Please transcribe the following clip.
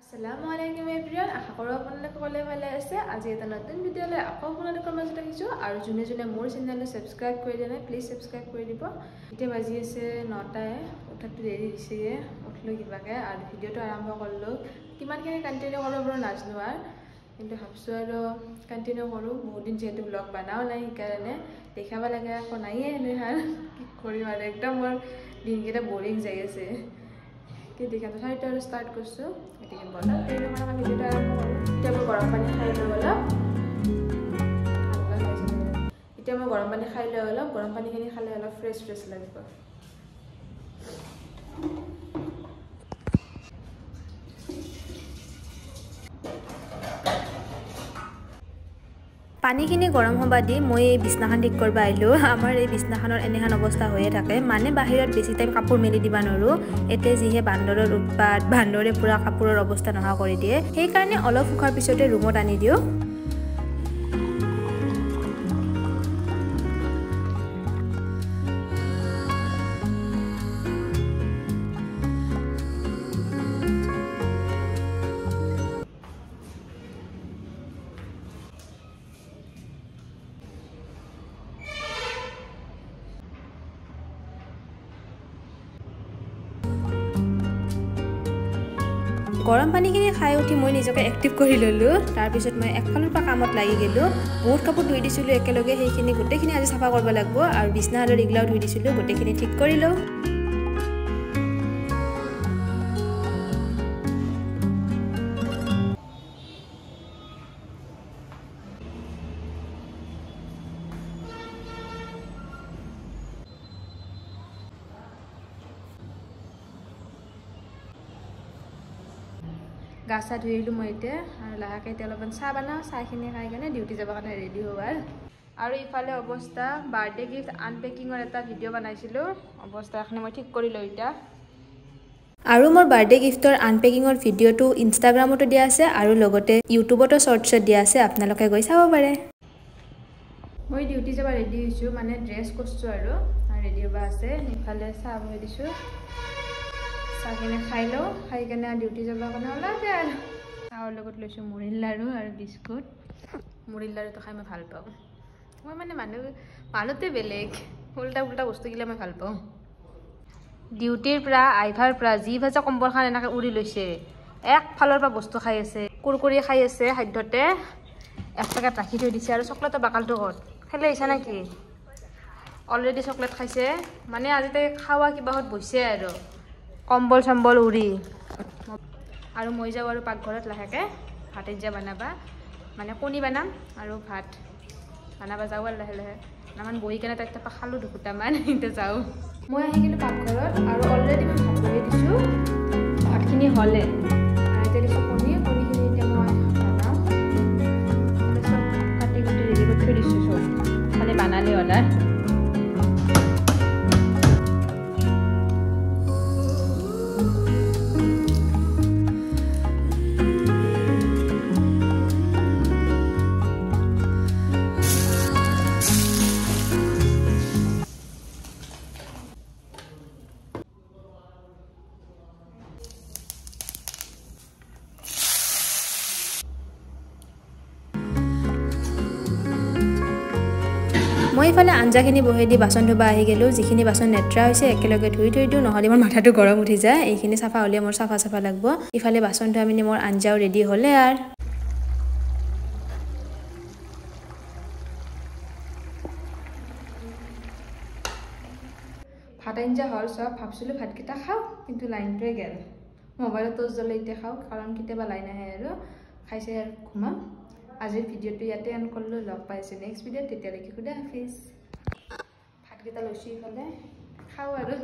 Assalamualaikum everyone. আশা কৰো আপোনালোক সকলোৱে ভালে আছে। আজি এটা নতুন ভিডিঅ'লৈ আকৌ আপোনালোকৰ মাজত আহিছো আৰু যোনে যোনে মোৰ চেনেলটো সাবস্ক্ৰাইব কৰি দিয়া নাই প্লিজ সাবস্ক্ৰাইব কৰি দিব। এতিয়া বাজি আছে 9টায় উঠাটো দেৰি হৈছে উঠলো কিবাকে আৰু ভিডিঅ'টো আৰম্ভ কৰিলো। কিমানখিনি কন্টিনিউ কৰিব পাৰো নাজানো কিন্তু ভাবছো আৰু কন্টিনিউ কৰো। বহুত দিন যেহেতু ব্লগ বনাও নাই সেইকাৰণে দেখাব লাগে আকৌ নাইয়ে এনেহাল কি কৰিম আৰু একদম মোৰ দিনকেইটা বৰিং যাই আছে। কি দেখা তথাপিতো আৰু ষ্টাৰ্ট কৰিছো। এটিকে বলা এই ৰকম আমি ভিডিঅ'টো আৰম্ভ কৰো। এতিয়া মই গৰম পানী খাই লৈ অলপ গৰম পানীখিনি খালে অলপ ফ্ৰেছ লাগিব। পানীখিনি গৰম হবা দি মই এই বিছনাখন ঠিক কৰিব আহিলো। আমাৰ এই বিছনাখনৰ এনেহান অৱস্থা হৈয়ে থাকে, মানে বাহিৰত বেছি টাইম কাপোৰ মেলি দিবা নোৱাৰো। এতে যিহে বান্দৰৰ উৎপাত, বান্দৰে পুৰা কাপোৰৰ অৱস্থা নোহোৱা কৰি দিয়ে। সেইকাৰণে অলপ শুকাৰ পিছতে ৰুমত আনি দিওঁ। গৰম পানীখিনি খাই উঠি মই নিজকে এক্টিভ কৰি ল'লোঁ। তাৰপিছত মই একফালৰ পৰা কামত লাগি গ'লোঁ। বহুত কাপোৰ ধুই দিছিলোঁ একেলগে, সেইখিনি গোটেইখিনি আজি চাফা কৰিব লাগিব আৰু বিছনা আৰু ৰিগলাও ধুই দিছিলোঁ, গোটেইখিনি ঠিক কৰিলোঁ। গা চা ধুই আহিলোঁ মই এতিয়া আৰু লাহেকৈ এতিয়া অলপমান চাহ বনাওঁ। চাহখিনি খাই কেনে ডিউটি যাবৰ কাৰণে ৰেডি হোৱাৰ। আৰু ইফালে অৱস্থা বাৰ্থডে গিফ্ট আনপেকিঙৰ এটা ভিডিঅ' বনাইছিলোঁ। অৱস্থাখিনি মই ঠিক কৰি লওঁ এতিয়া। আৰু মোৰ বাৰ্থডে গিফ্টৰ আনপেকিঙৰ ভিডিঅ'টো ইনষ্টাগ্ৰামতো দিয়া আছে আৰু লগতে ইউটিউবতো শ্বৰ্টছত দিয়া আছে, আপোনালোকে গৈ চাব পাৰে। মই ডিউটি যাব ৰেডি হৈছোঁ, মানে ড্ৰেছ কৰিছোঁ আৰু ৰেডি হ'ব আছে। ইফালে চাহ বনাই দিছোঁ, চাহখিনি খাই লওঁ, খাই কেনে ডিউটি যাবৰ কাৰণে ওলাওঁতে আৰু চাহৰ লগত লৈছোঁ মুড়িৰ লাড়ু আৰু বিস্কুট। মুড়িৰ লাড়ুটো খাই মই ভাল পাওঁ। মই মানে মানুহতে বেলেগ উল্টা পুল্টা বস্তুগিলা মই ভাল পাওঁ। ডিউটিৰ পৰা আইভাৰ পৰা যি ভাজা কম্বলখন এনেকৈ উৰি লৈছে, একফালৰ পৰা বস্তু খাই আছে, কুৰকুৰি খাই আছে, খাদ্যতে এক পেকেট ৰাখি থৈ দিছে। আৰু চকলেটৰ বাকালটো ক'ত খেলে আহিছে নেকি? অলৰেডি চকলেট খাইছে, মানে আজি তাই খাৱা কিবাহত বৈছে আৰু কম্বল চম্বল উৰি। আৰু মই যাওঁ আৰু পাকঘৰত লাহেকৈ ভাত আঞ্জা বনাবা, মানে কণী বনাম আৰু ভাত বনাবা যাওঁ আৰু লাহে লাহে। ইমান বহি কেনে তাত তাৰপৰা খালোঁ দুটামান, এতিয়া যাওঁ। মই আহি গ'লোঁ পাকঘৰত আৰু অলৰেডি মই ভাত বনাই দিছোঁ। ভাতখিনি হ'লে আৰু এতিয়া দিছোঁ কণীখিনি এতিয়া মই বনাওঁ। চব কাটি কুটি ৰেডি কৰি থৈ দিছোঁ, চব খালি বনালে হ'ল আৰু। মই ইফালে আঞ্জাখিনি বহাই দি বাচন ধুবা আহি গ'লোঁ। যিখিনি বাচন লেতেৰা হৈছে একেলগে ধুই থৈ দিওঁ, নহ'লে মোৰ মাথাটো গৰম উঠি যায়। এইখিনি চাফা হ'লে মোৰ চাফা লাগিব। ইফালে বাচন ধোৱা মিনি মোৰ আঞ্জাও ৰেডি হ'লে আৰু ভাত আঞ্জা হ'ল চব। ভাবছিলোঁ ভাতকেইটা খাওঁ, কিন্তু লাইনটোৱে গ'ল। মোবাইলত টৰ্চ জ্বলাই এতিয়া খাওঁ, কাৰণ কেতিয়াবা লাইন আহে আৰু খাইছে আৰু ঘুমাম। আজিৰ ভিডিঅ'টো ইয়াতে এণ্ড কৰিলোঁ। লগ পাইছোঁ নেক্সট ভিডিঅ'ত, তেতিয়ালৈকে খুদা হাফিজ। ভাতকেইটা লৈছোঁ ইফালে খাওঁ আৰু।